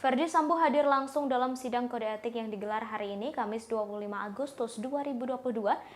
Verdi Sambo hadir langsung dalam sidang kode etik yang digelar hari ini, Kamis 25 Agustus 2022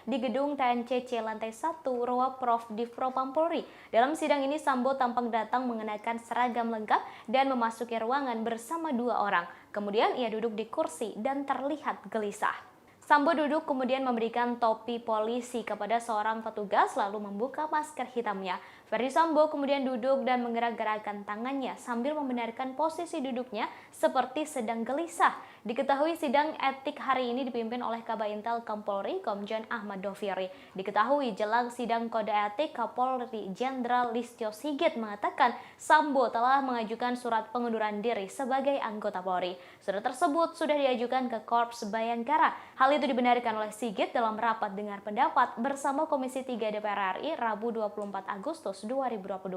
di Gedung TNCC Lantai 1, Roa Prof. Div Propam Polri. Dalam sidang ini, Sambo tampak datang mengenakan seragam lengkap dan memasuki ruangan bersama dua orang. Kemudian ia duduk di kursi dan terlihat gelisah. Sambo duduk kemudian memberikan topi polisi kepada seorang petugas lalu membuka masker hitamnya. Verdi Sambo kemudian duduk dan menggerak-gerakkan tangannya sambil membenarkan posisi duduknya seperti sedang gelisah. Diketahui sidang etik hari ini dipimpin oleh Kabintel Kapolri Komjen Ahmad Doviri. Diketahui jelang sidang kode etik, Kapolri Jenderal Listio Sigit mengatakan Sambo telah mengajukan surat pengunduran diri sebagai anggota Polri. Surat tersebut sudah diajukan ke Korps Bayangkara. Hal itu dibenarkan oleh Sigit dalam rapat dengar pendapat bersama Komisi 3 DPR RI Rabu 24 Agustus 2022.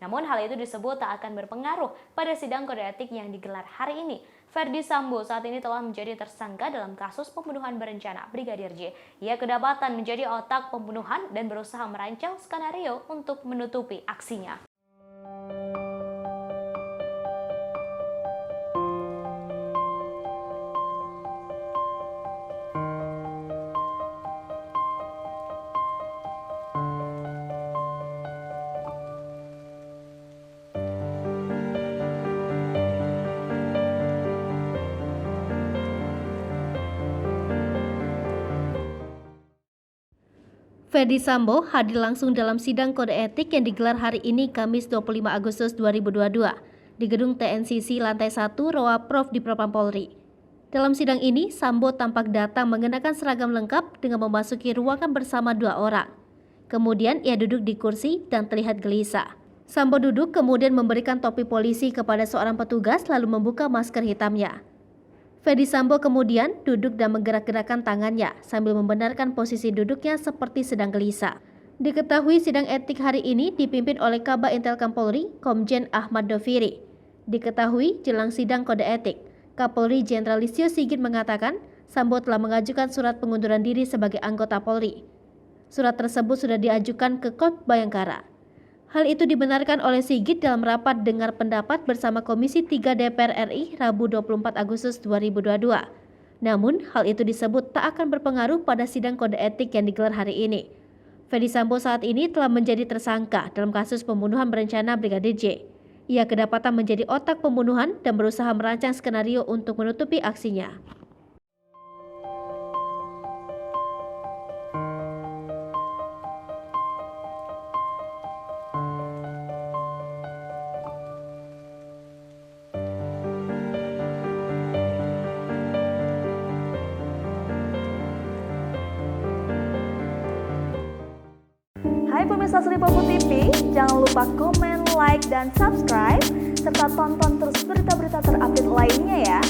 Namun hal itu disebut tak akan berpengaruh pada sidang kode etik yang digelar hari ini. Verdi Sambo saat ini telah menjadi tersangka dalam kasus pembunuhan berencana Brigadir J. Ia kedapatan menjadi otak pembunuhan dan berusaha merancang skenario untuk menutupi aksinya. Verdi Sambo hadir langsung dalam sidang kode etik yang digelar hari ini Kamis 25 Agustus 2022 di Gedung TNCC Lantai 1 Roa Prof. Div Propam Polri. Dalam sidang ini, Sambo tampak datang mengenakan seragam lengkap dengan memasuki ruangan bersama dua orang. Kemudian ia duduk di kursi dan terlihat gelisah. Sambo duduk kemudian memberikan topi polisi kepada seorang petugas lalu membuka masker hitamnya. Verdi Sambo kemudian duduk dan menggerak-gerakkan tangannya sambil membenarkan posisi duduknya seperti sedang gelisah. Diketahui sidang etik hari ini dipimpin oleh Kabintel Kapolri Komjen Ahmad Doviri. Diketahui jelang sidang kode etik, Kapolri Jenderal Listio Sigit mengatakan Sambo telah mengajukan surat pengunduran diri sebagai anggota Polri. Surat tersebut sudah diajukan ke Korps Bayangkara. Hal itu dibenarkan oleh Sigit dalam rapat dengar pendapat bersama Komisi 3 DPR RI Rabu 24 Agustus 2022. Namun, hal itu disebut tak akan berpengaruh pada sidang kode etik yang digelar hari ini. Verdi Sambo saat ini telah menjadi tersangka dalam kasus pembunuhan berencana Brigadir J. Ia kedapatan menjadi otak pembunuhan dan berusaha merancang skenario untuk menutupi aksinya. Hai pemirsa Sri Popo TV, jangan lupa komen, like, dan subscribe, serta tonton terus berita-berita terupdate lainnya ya.